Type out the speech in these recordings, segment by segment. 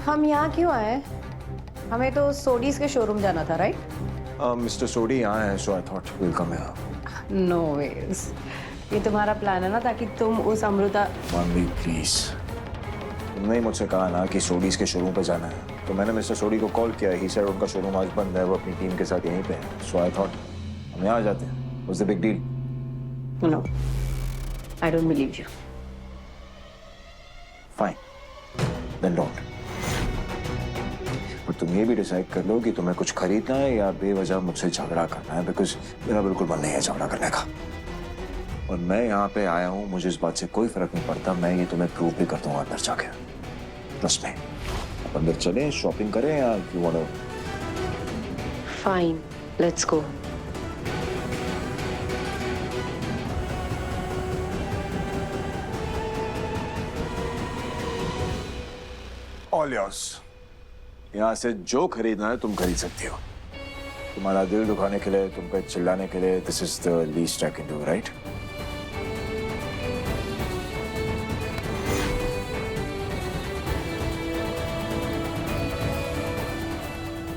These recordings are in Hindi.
हम यहाँ क्यों आए? हमें तो सोडीज के शोरूम जाना था, राइट? मिस्टर सोडी यहाँ है, so I thought will come here. No ways, ये तुम्हारा प्लान है ना, ताकि तुम उस अमृता। मम्मी प्लीज, तुमने ही मुझसे कहा ना कि सोडीज के शोरूम पे जाना है, तो मैंने मिस्टर सोडी को कॉल किया। ही सेड उनका शोरूम आज बंद है, वो अपनी टीम के साथ यहीं पे है। सो आई थॉट हम यहाँ आ जाते हैं। What's the big deal? No, I don't believe you. Fine, then don't. और तुम ये भी डिसाइड कर लो कि तुम्हें कुछ खरीदना है या बेवजह मुझसे झगड़ा करना है, बिकॉज मेरा बिल्कुल मन नहीं है झगड़ा करने का। और मैं यहाँ पे आया हूँ, मुझे इस बात से कोई फर्क नहीं पड़ता। मैं ये तुम्हें प्रूव भी कर दूंगा अंदर जाके। Trust me. अब अंदर चलें, शॉपिंग करें, या you want to? Fine, let's go. All yours. यहाँ से जो खरीदना है तुम खरीद सकती हो। तुम्हारा दिल दुखाने के लिए, तुम पे चिल्लाने के लिए, this is the least I can do, right?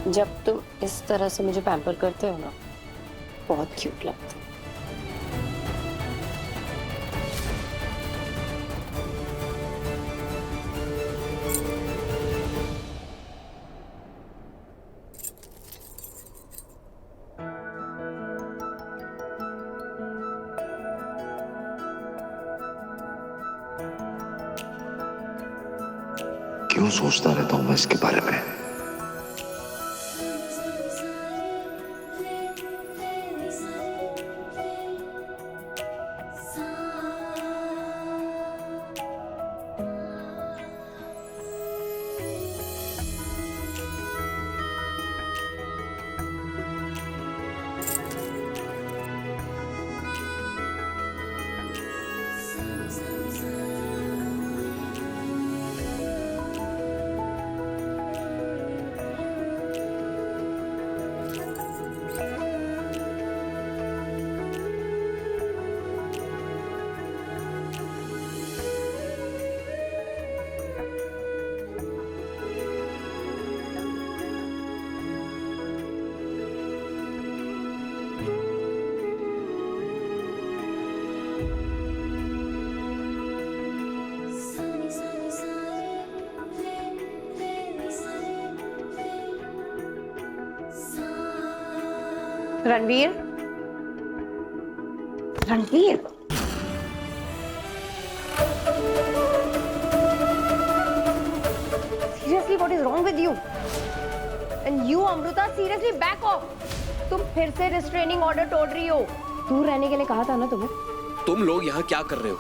जब तुम इस तरह से मुझे पैम्पर करते हो ना, बहुत क्यूट लगता है। क्यों सोचता रहता हूँ मैं इसके बारे में? Ranveer, Ranveer, seriously what is wrong with you? And you Amrita, seriously back of. तुम फिर से रिस्ट्रेनिंग ऑर्डर तोड़ रही हो। दूर रहने के लिए कहा था ना तुम्हें। तुम लोग यहाँ क्या कर रहे हो?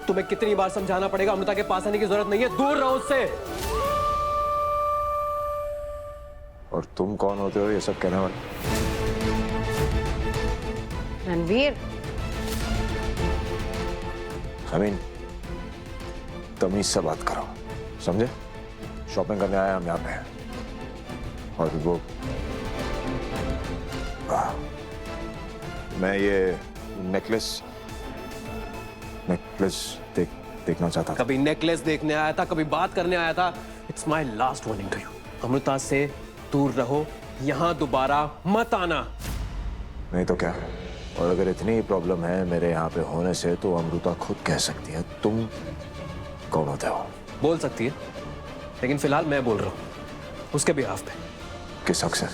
तुम्हें कितनी बार समझाना पड़ेगा, अमृता के पास आने की जरूरत नहीं है, दूर रहो उससे। और तुम कौन होते हो ये सब कहने वाले? रणवीर, I mean, तमीज से बात करो, समझे? शॉपिंग करने आए हम यहाँ पे। और वो मैं ये नेकलेस देखना चाहता था। कभी नेकलेस देखने आया था, कभी बात करने आया था। It's my last warning to you. Amrita से दूर रहो, यहाँ दोबारा मत आना। नहीं तो क्या? और अगर इतनी प्रॉब्लम है मेरे यहाँ पे होने से, तो अमृता खुद कह सकती है। तुम कौन होते हो? बोल सकती है, लेकिन फिलहाल मैं बोल रहा हूँ उसके बिहाफ पे। किस हक से?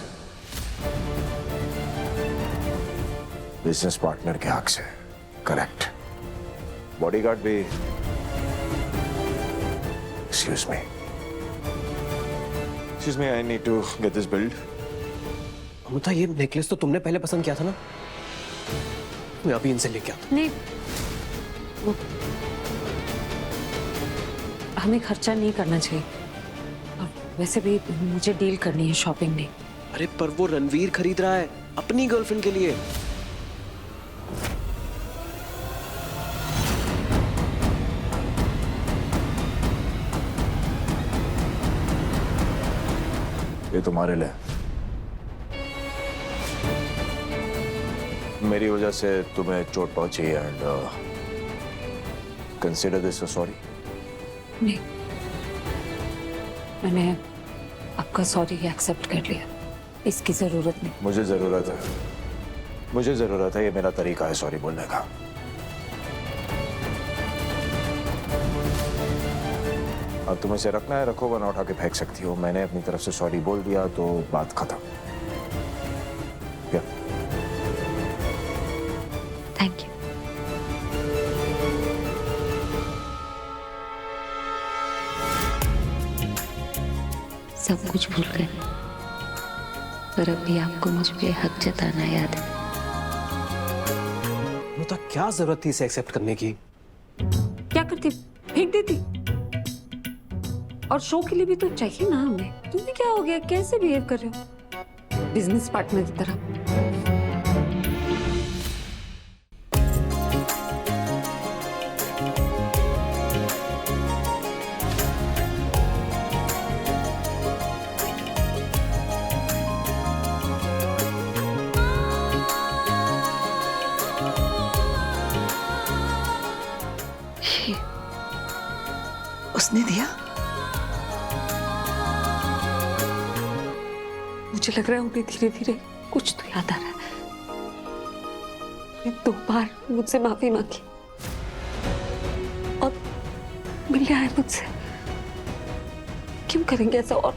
बिजनेस पार्टनर के हक से, करेक्ट। बॉडीगार्ड भी। Excuse me, I need to get this build. Amrita, ये नेकलेस तो तुमने पहले पसंद किया था ना? मैं अभी इनसे लेके आता। नहीं, हमें खर्चा नहीं करना चाहिए। और वैसे भी मुझे डील करनी है, शॉपिंग नहीं। अरे पर वो रणवीर खरीद रहा है अपनी गर्लफ्रेंड के लिए। ये तुम्हारे लिए। मेरी वजह से तुम्हें चोट पहुंची and consider this a sorry. नहीं, मैंने आपका सॉरी एक्सेप्ट कर लिया, इसकी जरूरत नहीं। मुझे जरूरत है, मुझे जरूरत है, ये मेरा तरीका है सॉरी बोलने का। अब तुम्हें इसे रखना है रखो, वरना उठा के फेंक सकती हो। मैंने अपनी तरफ से सॉरी बोल दिया तो बात खत्म। क्या? Thank you. सब कुछ भूल गए, पर अभी आपको मुझ पे हक जताना याद है। अमृता क्या जरूरत थी इसे एक्सेप्ट करने की? क्या करती, फेंक देती। और शो के लिए भी तो चाहिए ना हमें। तुम्हें क्या हो गया, कैसे बिहेव कर रहे हो बिजनेस पार्टनर की तरह? उसने दिया? मुझे लग रहा है उन्हें धीरे धीरे कुछ तो याद आ रहा है। उन्हें 2 बार मुझसे माफी मांगी और मिलने आए मुझसे। क्यों करेंगे ऐसा? और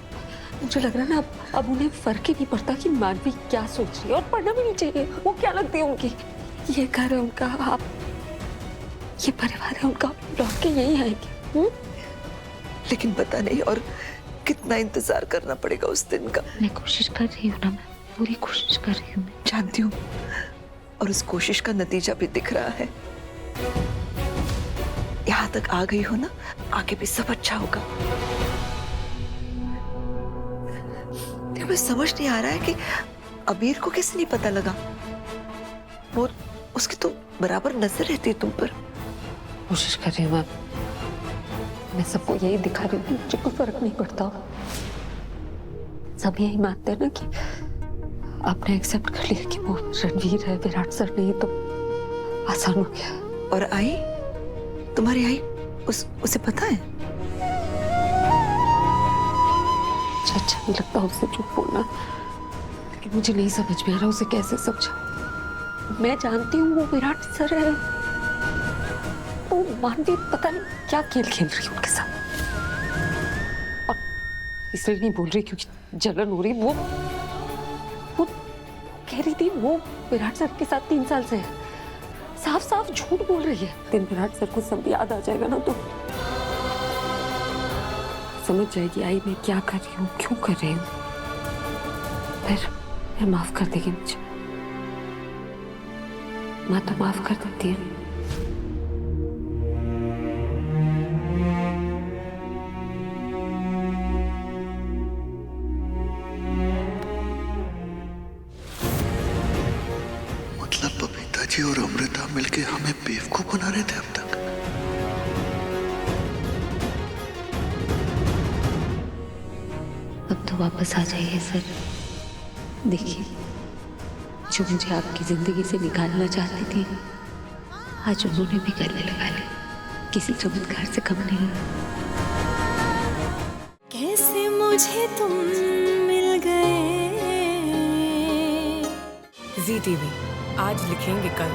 मुझे लग रहा है ना अब उन्हें फर्क ही नहीं पड़ता कि मानवी क्या सोच रही है, और पढ़ना भी नहीं चाहिए। वो क्या लगती है उनकी, ये घर है उनका, आप ये परिवार है उनका, लौट के यही आएंगे। लेकिन पता नहीं और कितना इंतजार करना पड़ेगा उस दिन का। मैं कोशिश कर रही हूँ ना, मैं पूरी कोशिश कर रही हूँ। जानती हूँ, और उस कोशिश का नतीजा भी दिख रहा है। यहाँ तक आ गई हो ना, आगे भी सब अच्छा होगा। मुझे समझ नहीं आ रहा है कि अबीर को कैसे नहीं पता लगा। वो उसकी तो बराबर नजर रहती है तुम पर। कोशिश कर रही हूँ मैं सबको यही दिखा रही हूँ, मुझे कोई फर्क नहीं पड़ता। सब यही मानते हैं ना कि आपने एक्सेप्ट कर लिया कि वो रणवीर है, विराट सर नहीं, तो आसान हो गया। और आई, तुम्हारी आई, उसे पता है? अच्छा नहीं लगता उसे झूठ बोलना, लेकिन मुझे नहीं समझ में आ रहा उसे कैसे समझा। मैं जानती हूँ वो विराट सर है, तो मानवी पता नहीं क्या खेल खेल रही है उनके साथ। और इसलिए नहीं बोल रही क्योंकि जलन हो रही। वो कह रही थी वो विराट सर के साथ 3 साल से है। साफ साफ झूठ बोल रही है। दिन विराट सर को सब याद आ जाएगा ना, तो समझ जाएगी आई मैं क्या कर रही हूँ, क्यों कर रही हूँ। फिर माफ कर देगी मुझे। माँ तो माफ कर देती है। मतलब बबीता जी और अमृता मिलके हमें बेवकूफ बना रहे थे अब तक। अब तो वापस आ जाइए सर। देखिए, जो मुझे आपकी जिंदगी से निकालना चाहती थी, आज उन्होंने भी गले लगा लिया। किसी चमत्कार से कम नहीं। कैसे मुझे तुम मिल गए। ZTV आज लिखेंगे कल।